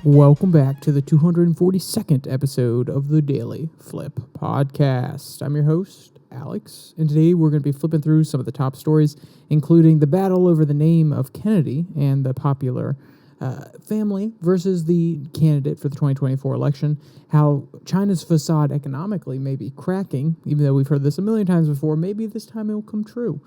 Welcome back to the 242nd episode of the Daily Flip podcast. I'm your host, Alex, and today we're going to be flipping through some of the top stories, including the battle over the name of Kennedy and the popular family versus the candidate for the 2024 election, how China's facade economically may be cracking, even though we've heard this a million times before, maybe this time it will come true,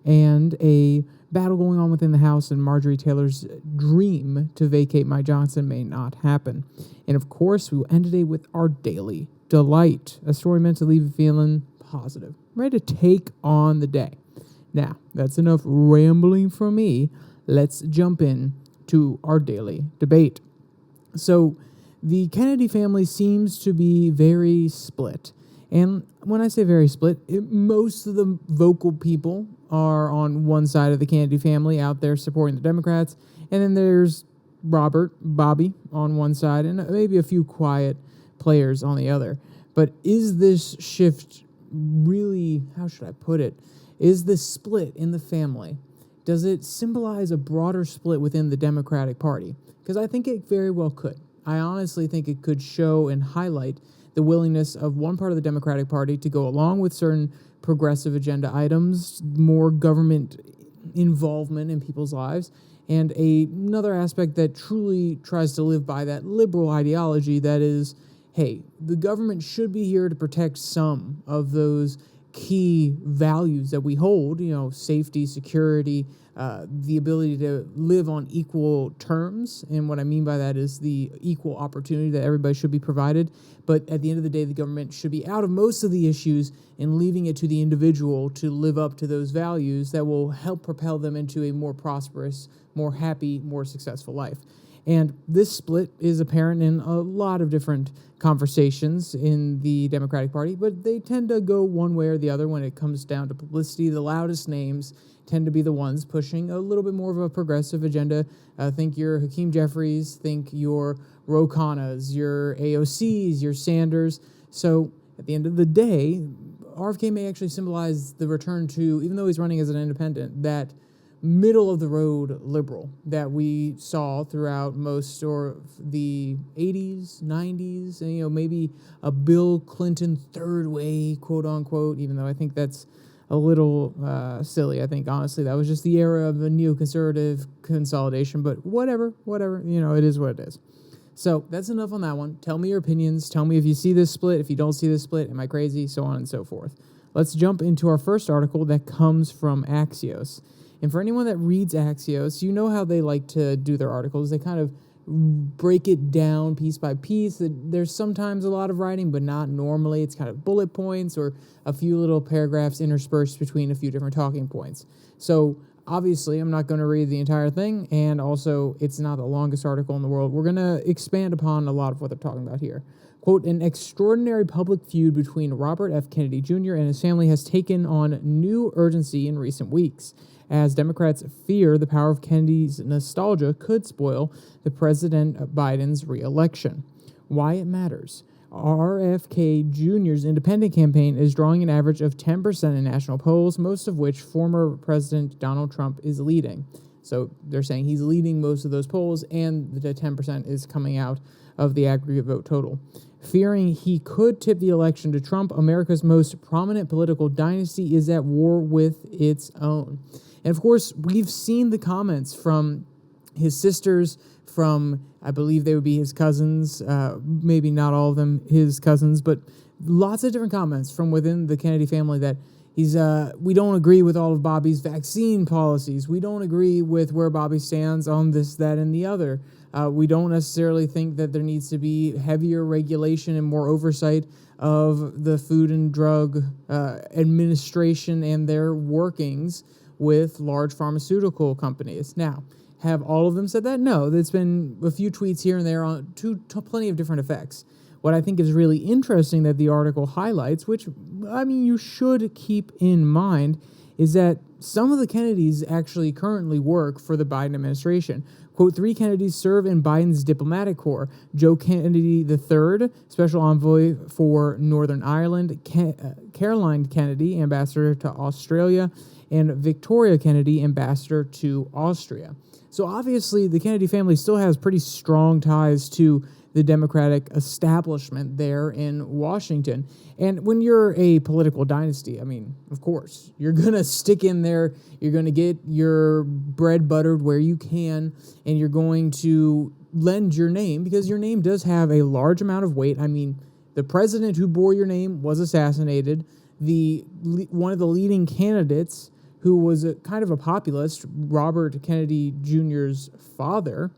and a battle going on within the House, and Marjorie Taylor's dream to vacate Mike Johnson may not happen. And of course, we will end today with our Daily Delight, a story meant to leave you feeling positive, ready to take on the day. Now, that's enough rambling from me. Let's jump in to our daily debate. So, the Kennedy family seems to be very split. And when I say very split, most of the vocal people are on one side of the Kennedy family out there supporting the Democrats. And then there's Bobby on one side, and maybe a few quiet players on the other. But is this shift really, how should I put it? Is this split in the family, does it symbolize a broader split within the Democratic Party? Because I think it very well could. I honestly think it could show and highlight the willingness of one part of the Democratic Party to go along with certain progressive agenda items, more government involvement in people's lives, and another aspect that truly tries to live by that liberal ideology that is, hey, the government should be here to protect some of those key values that we hold, safety, security, the ability to live on equal terms. And what I mean by that is the equal opportunity that everybody should be provided. But at the end of the day, the government should be out of most of the issues and leaving it to the individual to live up to those values that will help propel them into a more prosperous, more happy, more successful life. And this split is apparent in a lot of different conversations in the Democratic Party, but they tend to go one way or the other when it comes down to publicity. The loudest names tend to be the ones pushing a little bit more of a progressive agenda. Think your Hakeem Jeffries, think your Ro Khannas, your AOCs, your Sanders. So at the end of the day, RFK may actually symbolize the return to, even though he's running as an independent, that middle-of-the-road liberal that we saw throughout most of the 80s, 90s, and, maybe a Bill Clinton third way, quote-unquote, even though I think that's a little silly. I think, honestly, that was just the era of the neoconservative consolidation, but whatever, it is what it is. So that's enough on that one. Tell me your opinions. Tell me if you see this split, if you don't see this split, am I crazy, so on and so forth. Let's jump into our first article that comes from Axios. And for anyone that reads Axios, you know how they like to do their articles. They kind of break it down piece by piece. There's sometimes a lot of writing, but not normally. It's kind of bullet points or a few little paragraphs interspersed between a few different talking points. So obviously, I'm not going to read the entire thing, and also it's not the longest article in the world. We're going to expand upon a lot of what they're talking about here. Quote, an extraordinary public feud between Robert F. Kennedy Jr. and his family has taken on new urgency in recent weeks, as Democrats fear the power of Kennedy's nostalgia could spoil the President Biden's re-election. Why it matters. RFK Jr.'s independent campaign is drawing an average of 10% in national polls, most of which former President Donald Trump is leading. So they're saying he's leading most of those polls, and the 10% is coming out of the aggregate vote total. Fearing he could tip the election to Trump, America's most prominent political dynasty is at war with its own. And of course, we've seen the comments from his sisters, from, I believe they would be his cousins, maybe not all of them his cousins, but lots of different comments from within the Kennedy family that we don't agree with all of Bobby's vaccine policies. We don't agree with where Bobby stands on this, that, and the other. We don't necessarily think that there needs to be heavier regulation and more oversight of the Food and Drug Administration and their workings with large pharmaceutical companies. Now, have all of them said that? No, there's been a few tweets here and there on plenty of different effects. what I think is really interesting that the article highlights, which, I mean, you should keep in mind, is that some of the Kennedys actually currently work for the Biden administration. Quote, 3 Kennedys serve in Biden's diplomatic corps. Joe Kennedy III, Special Envoy for Northern Ireland, Caroline Kennedy, Ambassador to Australia, and Victoria Kennedy, Ambassador to Austria. So obviously the Kennedy family still has pretty strong ties to the Democratic establishment there in Washington. And when you're a political dynasty, I mean, of course, you're going to stick in there, you're going to get your bread buttered where you can, and you're going to lend your name because your name does have a large amount of weight. I mean, the president who bore your name was assassinated. One of the leading candidates who was kind of a populist, Robert Kennedy Jr.'s father,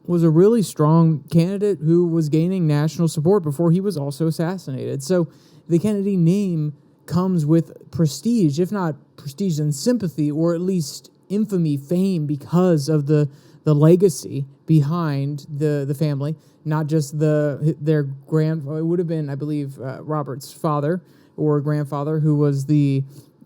was a really strong candidate who was gaining national support before he was also assassinated. So the Kennedy name comes with prestige, if not prestige and sympathy, or at least infamy, fame, because of the legacy behind the family, not just their it would have been, I believe, Robert's father or grandfather, who was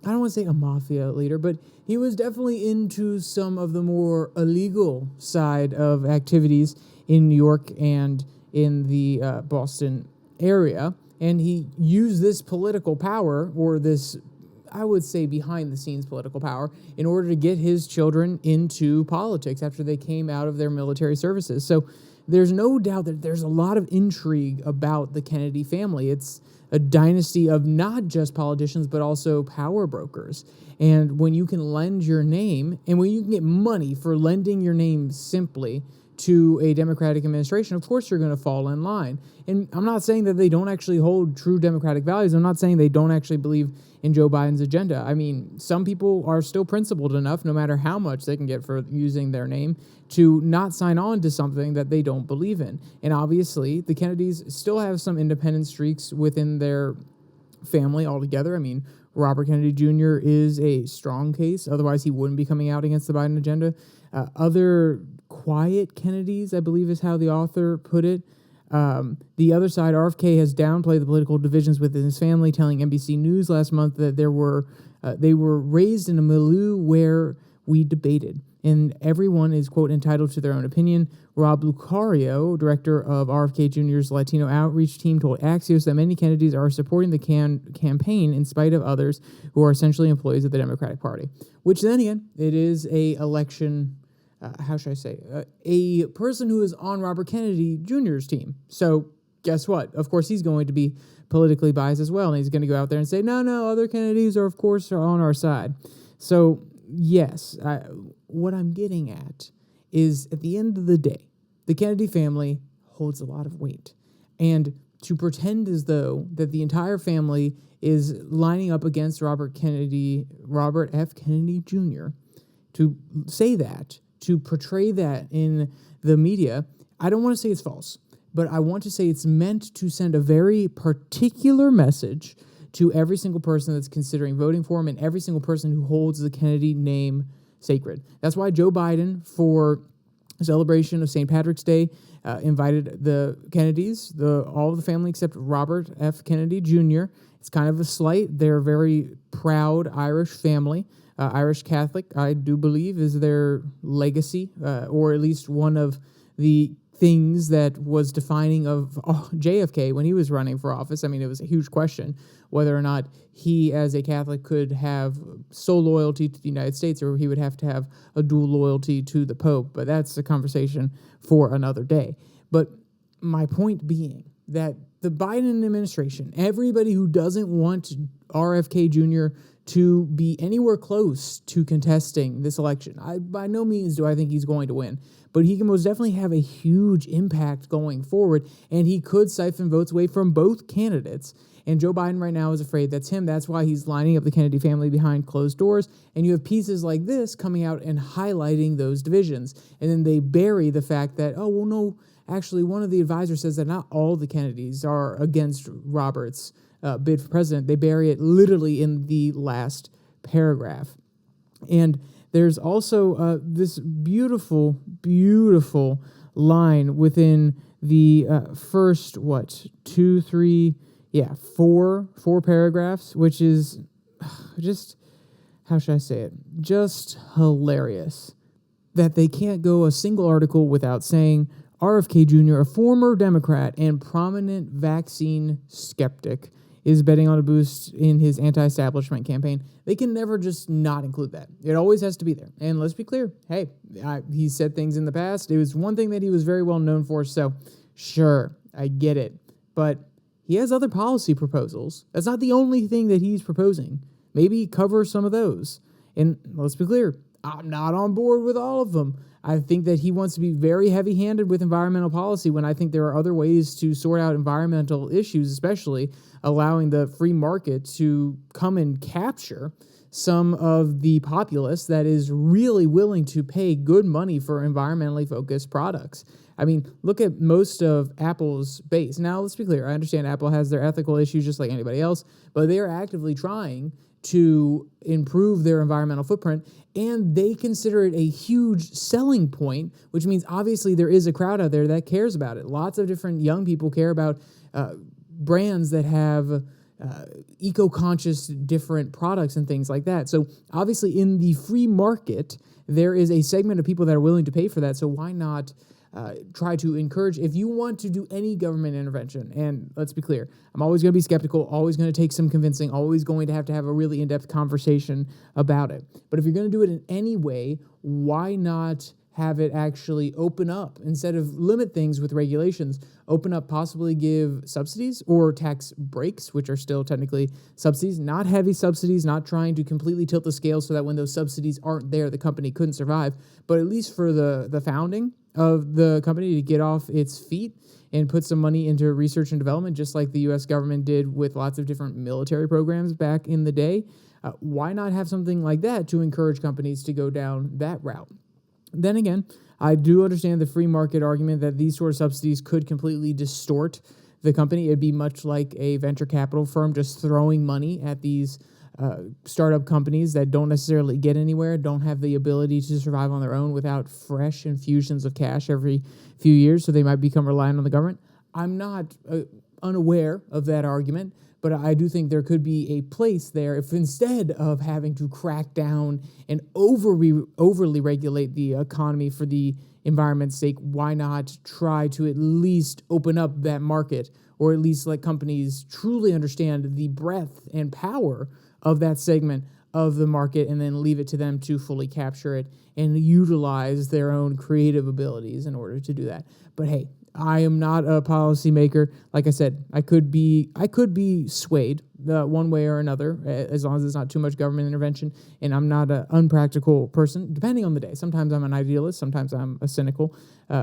I don't want to say a mafia leader, but he was definitely into some of the more illegal side of activities in New York and in the Boston area. And he used this political power, or this, I would say, behind-the-scenes political power, in order to get his children into politics after they came out of their military services. So there's no doubt that there's a lot of intrigue about the Kennedy family. It's a dynasty of not just politicians, but also power brokers. And when you can lend your name, and when you can get money for lending your name simply to a Democratic administration, of course you're going to fall in line. And I'm not saying that they don't actually hold true Democratic values. I'm not saying they don't actually believe in Joe Biden's agenda. I mean, some people are still principled enough, no matter how much they can get for using their name, to not sign on to something that they don't believe in. And obviously, the Kennedys still have some independent streaks within their family altogether. I mean, Robert Kennedy Jr. is a strong case. Otherwise, he wouldn't be coming out against the Biden agenda. Other quiet Kennedys, I believe is how the author put it. The other side, RFK has downplayed the political divisions within his family, telling NBC News last month that they were raised in a milieu where we debated, and everyone is, quote, entitled to their own opinion. Rob Lucario, director of RFK Jr.'s Latino outreach team, told Axios that many Kennedys are supporting the campaign in spite of others who are essentially employees of the Democratic Party. Which then again, it is a election. How should I say, a person who is on Robert Kennedy Jr.'s team. So guess what? Of course, he's going to be politically biased as well, and he's going to go out there and say, no, other Kennedys are, of course, are on our side. So yes, what I'm getting at is, at the end of the day, the Kennedy family holds a lot of weight. And to pretend as though that the entire family is lining up against Robert F. Kennedy Jr., to say that, to portray that in the media, I don't want to say it's false, but I want to say it's meant to send a very particular message to every single person that's considering voting for him and every single person who holds the Kennedy name sacred. That's why Joe Biden, for a celebration of St. Patrick's Day, invited the Kennedys, all of the family except Robert F. Kennedy Jr. It's kind of a slight. They're a very proud Irish family. Irish Catholic, I do believe, is their legacy, or at least one of the things that was defining of JFK when he was running for office. I mean, it was a huge question whether or not he, as a Catholic, could have sole loyalty to the United States, or he would have to have a dual loyalty to the Pope. But that's a conversation for another day. But my point being that the Biden administration, everybody who doesn't want RFK Jr. to be anywhere close to contesting this election, by no means do I think he's going to win, but he can most definitely have a huge impact going forward, and he could siphon votes away from both candidates. And Joe Biden right now is afraid that's him. That's why he's lining up the Kennedy family behind closed doors. And you have pieces like this coming out and highlighting those divisions. And then they bury the fact that, oh, well, no, actually, one of the advisors says that not all the Kennedys are against Robert's bid for president. They bury it literally in the last paragraph. And there's also this beautiful, beautiful line within the first, four paragraphs, which is just, how should I say it? Just hilarious that they can't go a single article without saying RFK Jr., a former Democrat and prominent vaccine skeptic, is betting on a boost in his anti-establishment campaign. They can never just not include that. It always has to be there. And let's be clear. Hey, he said things in the past. It was one thing that he was very well known for. So sure, I get it. But he has other policy proposals. That's not the only thing that he's proposing. Maybe cover some of those. And let's be clear. I'm not on board with all of them. I think that he wants to be very heavy-handed with environmental policy when I think there are other ways to sort out environmental issues, especially allowing the free market to come and capture some of the populace that is really willing to pay good money for environmentally focused products. I mean, look at most of Apple's base. Now, let's be clear. I understand Apple has their ethical issues just like anybody else, but they are actively trying to improve their environmental footprint, and they consider it a huge selling point, which means obviously there is a crowd out there that cares about it. Lots of different young people care about brands that have eco-conscious different products and things like that. So obviously in the free market, there is a segment of people that are willing to pay for that. So why not try to encourage, if you want to do any government intervention, and let's be clear, I'm always going to be skeptical, always going to take some convincing, always going to have a really in-depth conversation about it. But if you're going to do it in any way, why not have it actually open up instead of limit things with regulations, open up, possibly give subsidies or tax breaks, which are still technically subsidies, not heavy subsidies, not trying to completely tilt the scale so that when those subsidies aren't there, the company couldn't survive, but at least for the founding of the company to get off its feet and put some money into research and development, just like the U.S. government did with lots of different military programs back in the day. Why not have something like that to encourage companies to go down that route? Then again, I do understand the free market argument that these sort of subsidies could completely distort the company. It'd be much like a venture capital firm just throwing money at these startup companies that don't necessarily get anywhere, don't have the ability to survive on their own without fresh infusions of cash every few years, so they might become reliant on the government. I'm not unaware of that argument, but I do think there could be a place there if instead of having to crack down and overly regulate the economy for the environment's sake, why not try to at least open up that market, or at least let companies truly understand the breadth and power of that segment of the market and then leave it to them to fully capture it and utilize their own creative abilities in order to do that. But hey, I am not a policymaker. Like I said, I could be swayed one way or another, as long as it's not too much government intervention, and I'm not an unpractical person, depending on the day. Sometimes I'm an idealist, sometimes I'm a cynical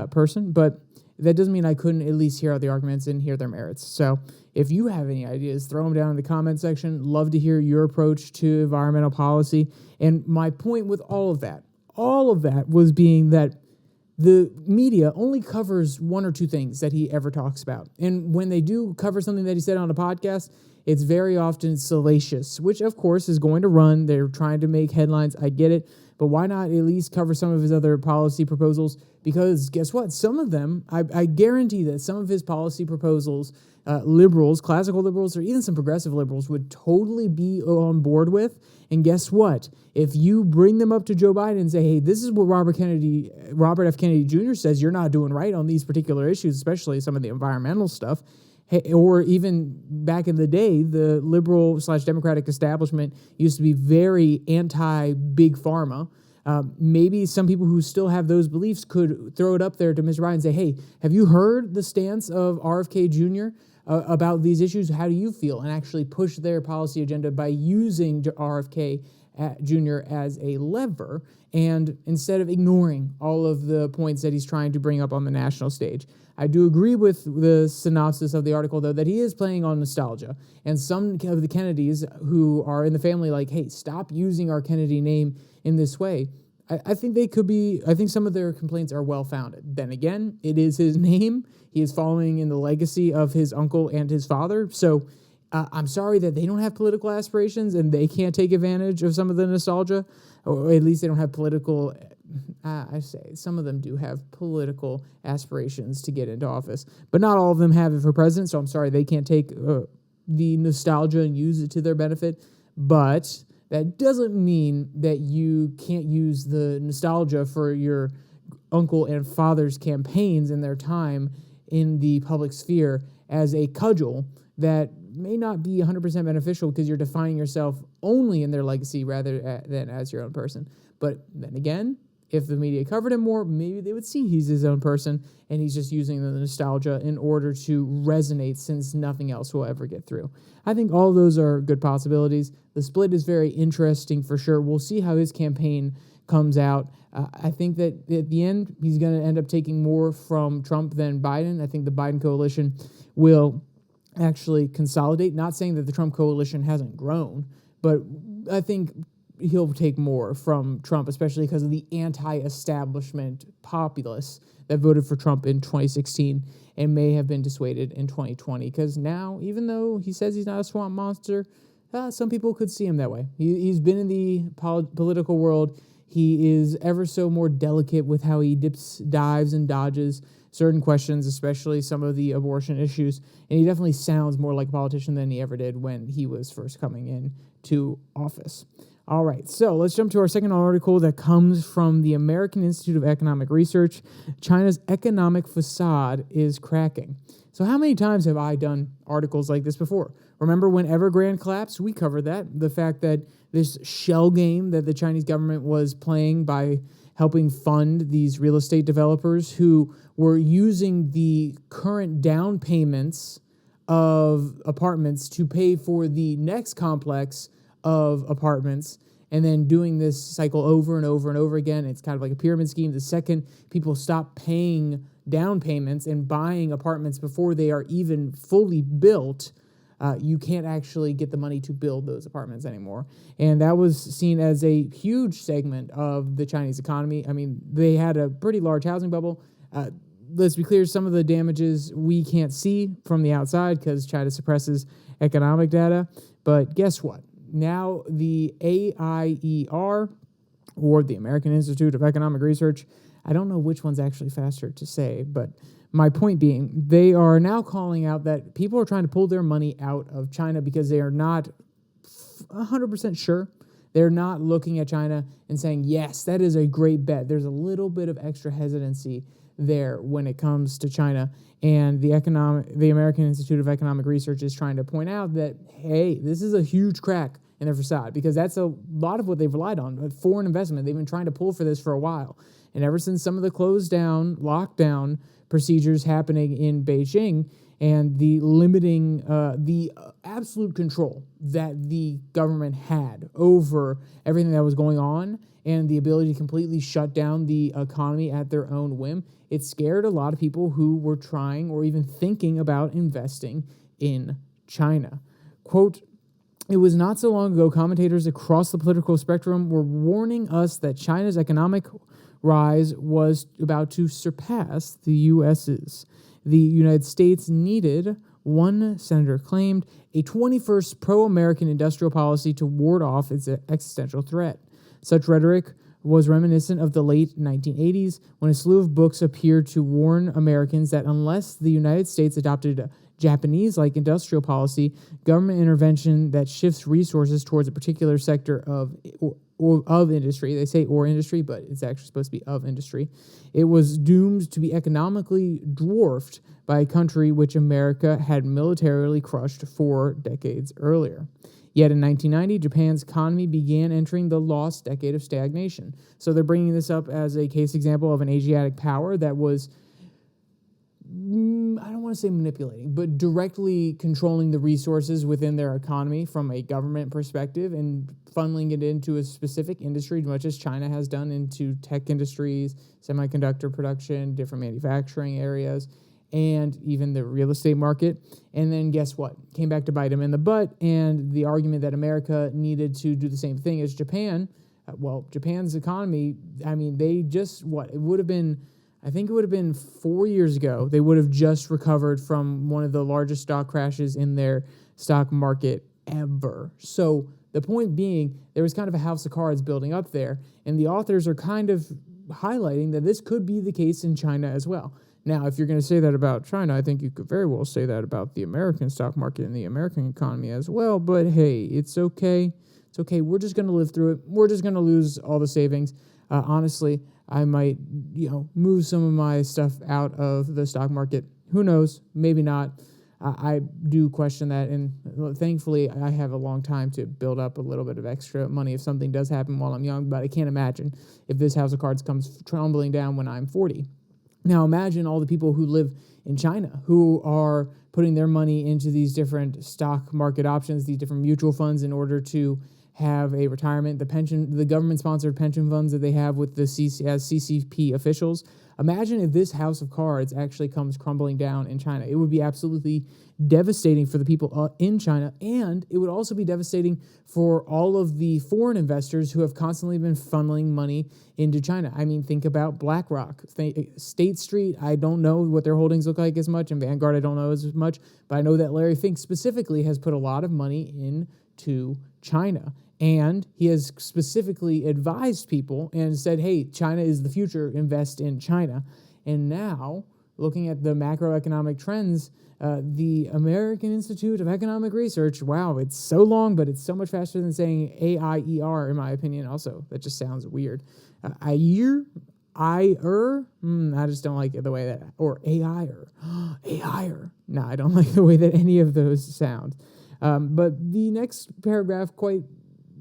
person, but that doesn't mean I couldn't at least hear out the arguments and hear their merits. So if you have any ideas, throw them down in the comment section. Love to hear your approach to environmental policy. And my point with all of that was being that the media only covers one or two things that he ever talks about. And when they do cover something that he said on a podcast, it's very often salacious, which of course is going to run. They're trying to make headlines. I get it. But why not at least cover some of his other policy proposals? Because guess what? Some of them, I guarantee that some of his policy proposals, liberals, classical liberals, or even some progressive liberals would totally be on board with. And guess what? If you bring them up to Joe Biden and say, hey, this is what Robert F. Kennedy Jr. says you're not doing right on these particular issues, especially some of the environmental stuff, or even back in the day, the liberal/democratic establishment used to be very anti-big pharma. Maybe some people who still have those beliefs could throw it up there to Ms. Ryan and say, hey, have you heard the stance of RFK Jr. About these issues? How do you feel? And actually push their policy agenda by using RFK Jr. as a lever, and instead of ignoring all of the points that he's trying to bring up on the national stage. I do agree with the synopsis of the article, though, that he is playing on nostalgia. And some of the Kennedys who are in the family like, hey, stop using our Kennedy name in this way. I think some of their complaints are well-founded. Then again, it is his name. He is following in the legacy of his uncle and his father. So I'm sorry that they don't have political aspirations and they can't take advantage of some of the nostalgia, or at least they don't have political I say some of them do have political aspirations to get into office, but not all of them have it for president. So I'm sorry, they can't take the nostalgia and use it to their benefit. But that doesn't mean that you can't use the nostalgia for your uncle and father's campaigns and their time in the public sphere as a cudgel that may not be 100% beneficial because you're defining yourself only in their legacy rather than as your own person. But then again, if the media covered him more, maybe they would see he's his own person and he's just using the nostalgia in order to resonate since nothing else will ever get through. I think all of those are good possibilities. The split is very interesting for sure. We'll see how his campaign comes out. I think that at the end, he's going to end up taking more from Trump than Biden. I think the Biden coalition will actually consolidate. Not saying that the Trump coalition hasn't grown, but I think he'll take more from Trump, especially because of the anti-establishment populace that voted for Trump in 2016 and may have been dissuaded in 2020. Because now, even though he says he's not a swamp monster, some people could see him that way. He's been in the political world. He is ever so more delicate with how he dives, and dodges certain questions, especially some of the abortion issues. And he definitely sounds more like a politician than he ever did when he was first coming in to office. All right, so let's jump to our second article that comes from the American Institute of Economic Research. China's economic facade is cracking. So how many times have I done articles like this before? Remember when Evergrande collapsed? We covered that. The fact that this shell game that the Chinese government was playing by helping fund these real estate developers who were using the current down payments of apartments to pay for the next complex of apartments, and then doing this cycle over and over and over again. It's kind of like a pyramid scheme. The second people stop paying down payments and buying apartments before they are even fully built, you can't actually get the money to build those apartments anymore. And that was seen as a huge segment of the Chinese economy. I mean, they had a pretty large housing bubble. Let's be clear, some of the damages we can't see from the outside because China suppresses economic data. But guess what? Now the AIER, or the American Institute of Economic Research, I don't know which one's actually faster to say, but my point being, they are now calling out that people are trying to pull their money out of China because they are not 100% sure. They're not looking at China and saying, yes, that is a great bet. There's a little bit of extra hesitancy there when it comes to China. And the American Institute of Economic Research is trying to point out that, hey, this is a huge crack in their facade because that's a lot of what they've relied on. Foreign investment, they've been trying to pull for this for a while. And ever since some of the lockdown procedures happening in Beijing and the limiting, the absolute control that the government had over everything that was going on and the ability to completely shut down the economy at their own whim, it scared a lot of people who were trying or even thinking about investing in China. Quote, "It was not so long ago commentators across the political spectrum were warning us that China's economic rise was about to surpass the U.S.'s. The United States needed," one senator claimed, "a 21st pro-American industrial policy to ward off its existential threat." Such rhetoric was reminiscent of the late 1980s when a slew of books appeared to warn Americans that unless the United States adopted a Japanese-like industrial policy, government intervention that shifts resources towards a particular sector of industry, they say or industry, but it's actually supposed to be of industry, it was doomed to be economically dwarfed by a country which America had militarily crushed 4 decades earlier. Yet in 1990, Japan's economy began entering the lost decade of stagnation. So they're bringing this up as a case example of an Asiatic power that was, I don't want to say manipulating, but directly controlling the resources within their economy from a government perspective and funneling it into a specific industry, much as China has done into tech industries, semiconductor production, different manufacturing areas, and even the real estate market. And then guess what? Came back to bite them in the butt, and the argument that America needed to do the same thing as Japan. Japan's economy, I mean, they just, it would have been, I think it would have been 4 years ago, they would have just recovered from one of the largest stock crashes in their stock market ever. So the point being, there was kind of a house of cards building up there, and the authors are kind of highlighting that this could be the case in China as well. Now, if you're going to say that about China, I think you could very well say that about the American stock market and the American economy as well. But hey, it's okay. It's okay. We're just going to live through it. We're just going to lose all the savings. Honestly, I might, move some of my stuff out of the stock market. Who knows? Maybe not. I do question that, and thankfully I have a long time to build up a little bit of extra money if something does happen while I'm young, but I can't imagine if this house of cards comes tumbling down when I'm 40. Now imagine all the people who live in China who are putting their money into these different stock market options, these different mutual funds in order to have a retirement, the government-sponsored pension funds that they have with the CCP officials. Imagine if this house of cards actually comes crumbling down in China. It would be absolutely devastating for the people in China, and it would also be devastating for all of the foreign investors who have constantly been funneling money into China. I mean, think about BlackRock, State Street. I don't know what their holdings look like as much, and Vanguard I don't know as much, but I know that Larry Fink specifically has put a lot of money into China. And he has specifically advised people and said, hey, China is the future, invest in China. And now, looking at the macroeconomic trends, the American Institute of Economic Research, wow, it's so long, but it's so much faster than saying AIER, in my opinion, also. That just sounds weird. I just don't like it the way that, or AIER, AIER. No, I don't like the way that any of those sound. But the next paragraph quite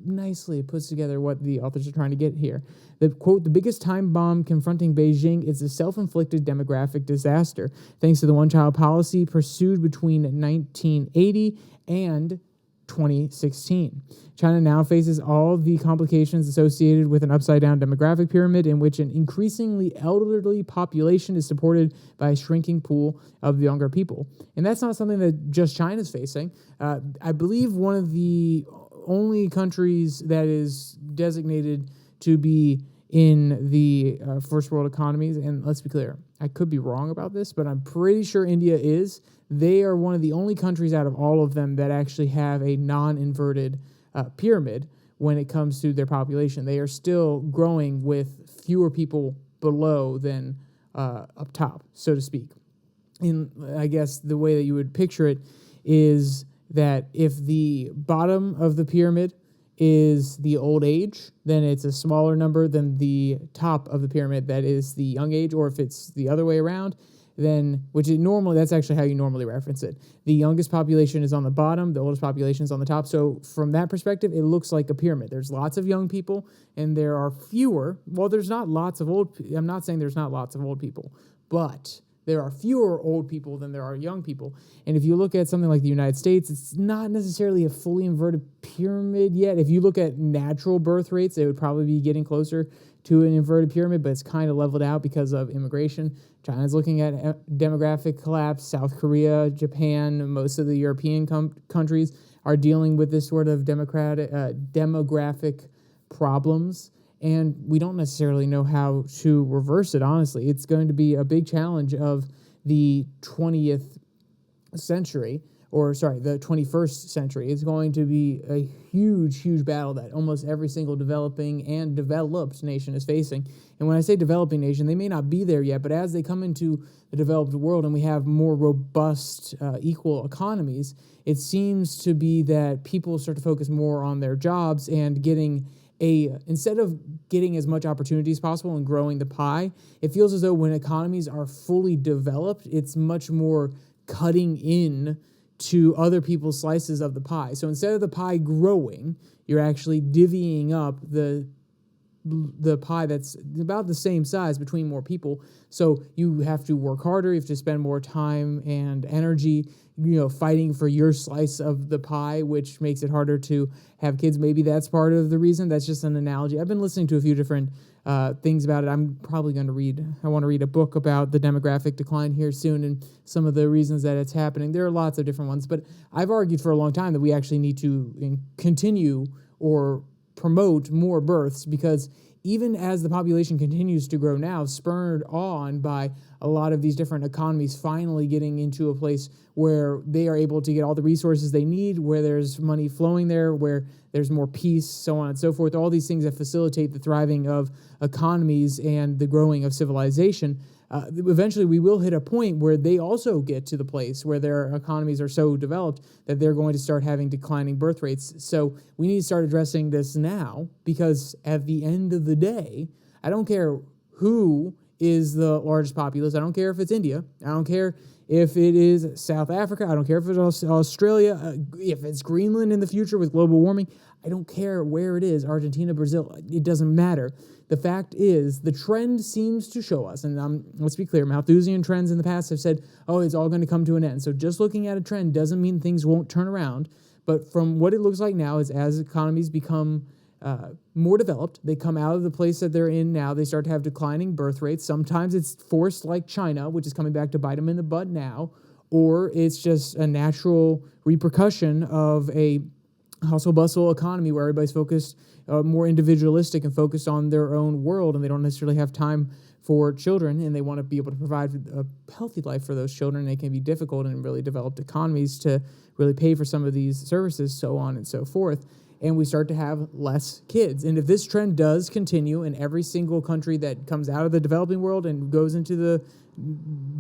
nicely puts together what the authors are trying to get here. The quote, the biggest time bomb confronting Beijing is a self-inflicted demographic disaster, thanks to the one-child policy pursued between 1980 and 2016. China now faces all the complications associated with an upside-down demographic pyramid in which an increasingly elderly population is supported by a shrinking pool of younger people. And that's not something that just China's facing. I believe one of the only countries that is designated to be in the first world economies, and let's be clear, I could be wrong about this, but I'm pretty sure India is. They are one of the only countries out of all of them that actually have a non-inverted pyramid when it comes to their population. They are still growing with fewer people below than up top, so to speak. And I guess the way that you would picture it is that if the bottom of the pyramid is the old age, then it's a smaller number than the top of the pyramid that is the young age, or if it's the other way around, then, that's actually how you normally reference it. The youngest population is on the bottom, the oldest population is on the top. So from that perspective, it looks like a pyramid. There's lots of young people, and there are fewer, there's not lots of I'm not saying there's not lots of old people, but there are fewer old people than there are young people. And if you look at something like the United States, it's not necessarily a fully inverted pyramid yet. If you look at natural birth rates, it would probably be getting closer to an inverted pyramid, but it's kind of leveled out because of immigration. China's looking at demographic collapse. South Korea, Japan, most of the European countries are dealing with this sort of demographic problems. And we don't necessarily know how to reverse it, honestly. It's going to be a big challenge of the 20th century, the 21st century. It's going to be a huge, huge battle that almost every single developing and developed nation is facing. And when I say developing nation, they may not be there yet, but as they come into the developed world and we have more robust, equal economies, it seems to be that people start to focus more on their jobs and instead of getting as much opportunity as possible and growing the pie, it feels as though when economies are fully developed, it's much more cutting in to other people's slices of the pie. So instead of the pie growing, you're actually divvying up the pie that's about the same size between more people. So you have to work harder, you have to spend more time and energy, fighting for your slice of the pie, which makes it harder to have kids. Maybe that's part of the reason. That's just an analogy. I've been listening to a few different things about it. I'm probably going to I want to read a book about the demographic decline here soon and some of the reasons that it's happening. There are lots of different ones, but I've argued for a long time that we actually need to continue or promote more births, because even as the population continues to grow now, spurred on by a lot of these different economies finally getting into a place where they are able to get all the resources they need, where there's money flowing there, where there's more peace, so on and so forth, all these things that facilitate the thriving of economies and the growing of civilization. Eventually we will hit a point where they also get to the place where their economies are so developed that they're going to start having declining birth rates. So we need to start addressing this now, because at the end of the day, I don't care who is the largest populace. I don't care if it's India. I don't care if it is South Africa. I don't care if it's Australia, if it's Greenland in the future with global warming. I don't care where it is, Argentina, Brazil. It doesn't matter. The fact is, the trend seems to show us, and let's be clear, Malthusian trends in the past have said, oh, it's all going to come to an end. So just looking at a trend doesn't mean things won't turn around. But from what it looks like now is as economies become more developed, they come out of the place that they're in now, they start to have declining birth rates. Sometimes it's forced like China, which is coming back to bite them in the butt now, or it's just a natural repercussion of a hustle-bustle economy where everybody's focused, more individualistic and focused on their own world, and they don't necessarily have time for children, and they want to be able to provide a healthy life for those children. It can be difficult in really developed economies to really pay for some of these services, so on and so forth. And we start to have less kids. And if this trend does continue in every single country that comes out of the developing world and goes into the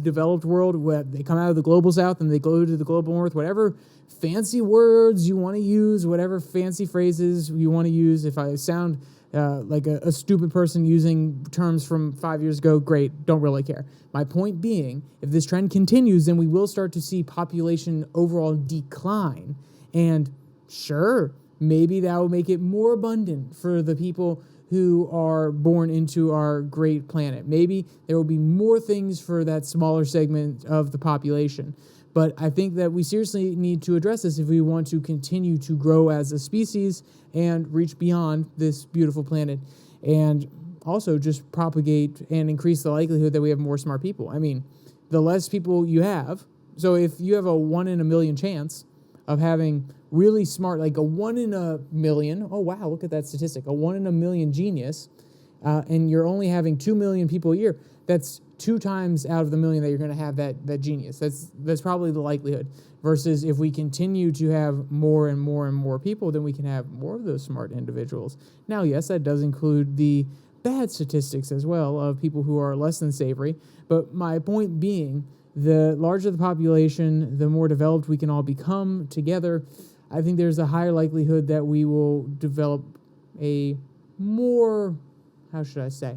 developed world, where they come out of the global south and they go to the global north, whatever fancy words you want to use, whatever fancy phrases you want to use. If I sound like a stupid person using terms from 5 years ago, great, don't really care. My point being, if this trend continues, then we will start to see population overall decline. And sure, maybe that will make it more abundant for the people who are born into our great planet. Maybe there will be more things for that smaller segment of the population. But I think that we seriously need to address this if we want to continue to grow as a species and reach beyond this beautiful planet, and also just propagate and increase the likelihood that we have more smart people. I mean, the less people you have, so if you have a 1 in a million chance of having really smart, like a 1 in a million, oh wow, look at that statistic, a 1 in a million genius, and you're only having 2 million people a year, that's 2 times out of the million that you're going to have that genius. That's probably the likelihood. Versus if we continue to have more and more and more people, then we can have more of those smart individuals. Now, yes, that does include the bad statistics as well of people who are less than savory. But my point being, the larger the population, the more developed we can all become together. I think there's a higher likelihood that we will develop a more, how should I say,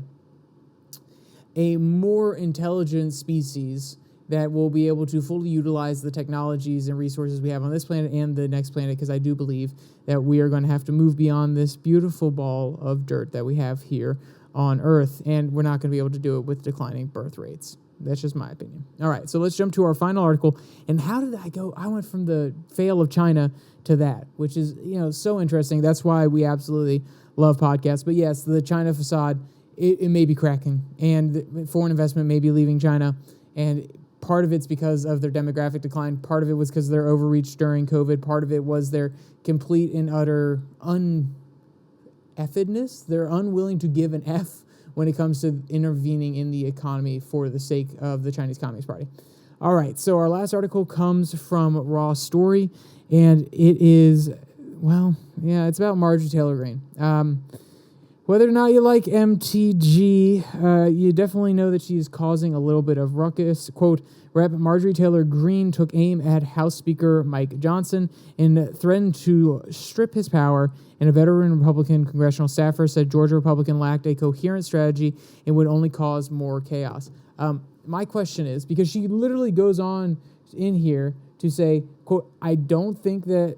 a more intelligent species that will be able to fully utilize the technologies and resources we have on this planet and the next planet, because I do believe that we are going to have to move beyond this beautiful ball of dirt that we have here on Earth, and we're not going to be able to do it with declining birth rates. That's just my opinion. All right, so let's jump to our final article. And how did I go? I went from the fail of China to that, which is, so interesting. That's why we absolutely love podcasts. But yes, the China facade, it may be cracking, and foreign investment may be leaving China, and part of it's because of their demographic decline. Part of it was because of their overreach during COVID. Part of it was their complete and utter uneffedness. They're unwilling to give an F when it comes to intervening in the economy for the sake of the Chinese Communist Party. All right, so our last article comes from Raw Story, and it is, it's about Marjorie Taylor Greene. Whether or not you like MTG, you definitely know that she is causing a little bit of ruckus. Quote, Rep. Marjorie Taylor Greene took aim at House Speaker Mike Johnson and threatened to strip his power, and a veteran Republican congressional staffer said Georgia Republican lacked a coherent strategy and would only cause more chaos. My question is, because she literally goes on in here to say, quote, I don't think that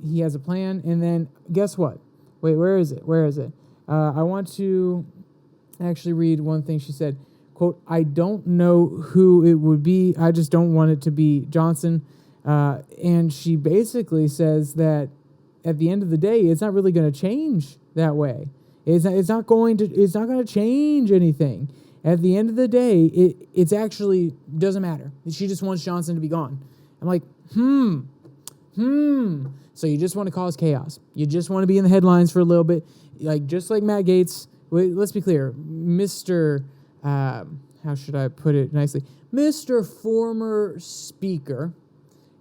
he has a plan, and then guess what? Wait, where is it? I want to actually read one thing she said. Quote, I don't know who it would be. I just don't want it to be Johnson. And she basically says that at the end of the day, it's not really going to change that way. It's not going to change anything. At the end of the day, it's actually doesn't matter. She just wants Johnson to be gone. I'm like, So you just want to cause chaos. You just want to be in the headlines for a little bit. Just like Matt Gaetz wait, let's be clear, Mr. How should I put it nicely? Mr. Former Speaker,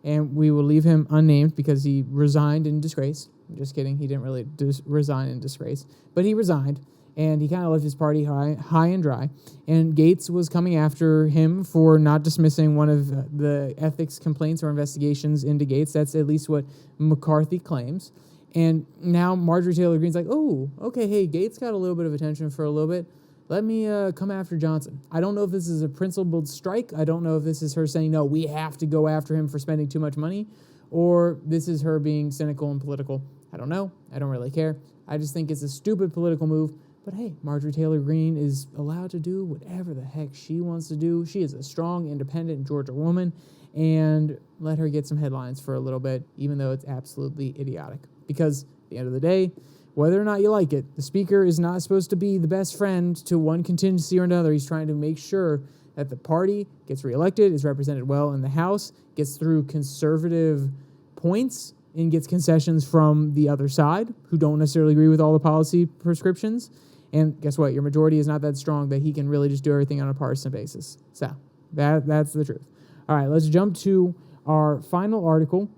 and we will leave him unnamed because he resigned in disgrace. I'm just kidding. He didn't really resign in disgrace, but he resigned, and he kind of left his party high and dry. And Gates was coming after him for not dismissing one of the ethics complaints or investigations into Gates. That's at least what McCarthy claims. And now Marjorie Taylor Greene's like, oh, okay, hey, Gates got a little bit of attention for a little bit. Let me come after Johnson. I don't know if this is a principled strike. I don't know if this is her saying, no, we have to go after him for spending too much money, or this is her being cynical and political. I don't know. I don't really care. I just think it's a stupid political move. But hey, Marjorie Taylor Greene is allowed to do whatever the heck she wants to do. She is a strong, independent Georgia woman, and let her get some headlines for a little bit, even though it's absolutely idiotic. Because at the end of the day, whether or not you like it, the speaker is not supposed to be the best friend to one contingency or another. He's trying to make sure that the party gets reelected, is represented well in the House, gets through conservative points, and gets concessions from the other side who don't necessarily agree with all the policy prescriptions. And guess what? Your majority is not that strong that he can really just do everything on a partisan basis. So that's the truth. All right, let's jump to our final article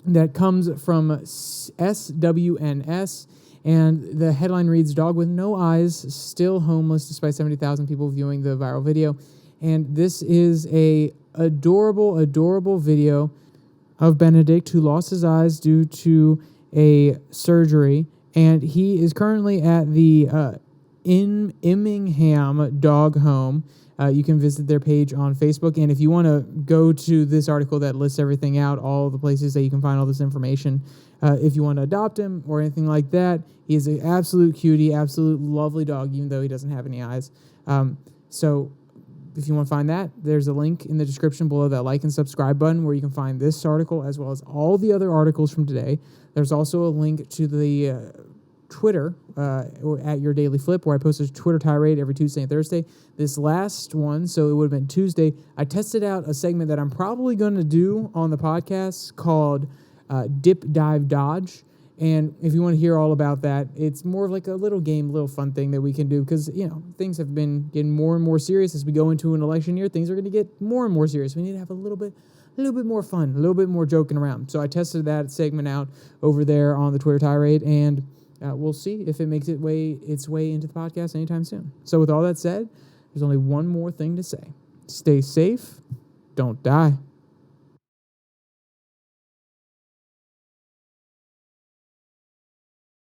that comes from SWNS, and the headline reads, "Dog with no eyes, still homeless despite 70,000 people viewing the viral video." And this is a adorable video of Benedict, who lost his eyes due to a surgery, and he is currently at the Immingham Dog Home. You can visit their page on Facebook, and if you want to go to this article that lists everything out, all the places that you can find all this information, if you want to adopt him or anything like that, he is an absolute cutie, absolute lovely dog, even though he doesn't have any eyes. So if you want to find that, there's a link in the description below that like and subscribe button where you can find this article as well as all the other articles from today. There's also a link to the Twitter at Your Daily Flip, where I post a Twitter tirade every Tuesday and Thursday. This last one, so it would have been Tuesday, I tested out a segment that I'm probably going to do on the podcast called Dip, Dive, Dodge. And if you want to hear all about that, it's more of like a little game, little fun thing that we can do because, things have been getting more and more serious as we go into an election year. Things are going to get more and more serious. We need to have a little bit more fun, a little bit more joking around. So I tested that segment out over there on the Twitter tirade, and we'll see if it makes its way into the podcast anytime soon. So with all that said, there's only one more thing to say. Stay safe. Don't die.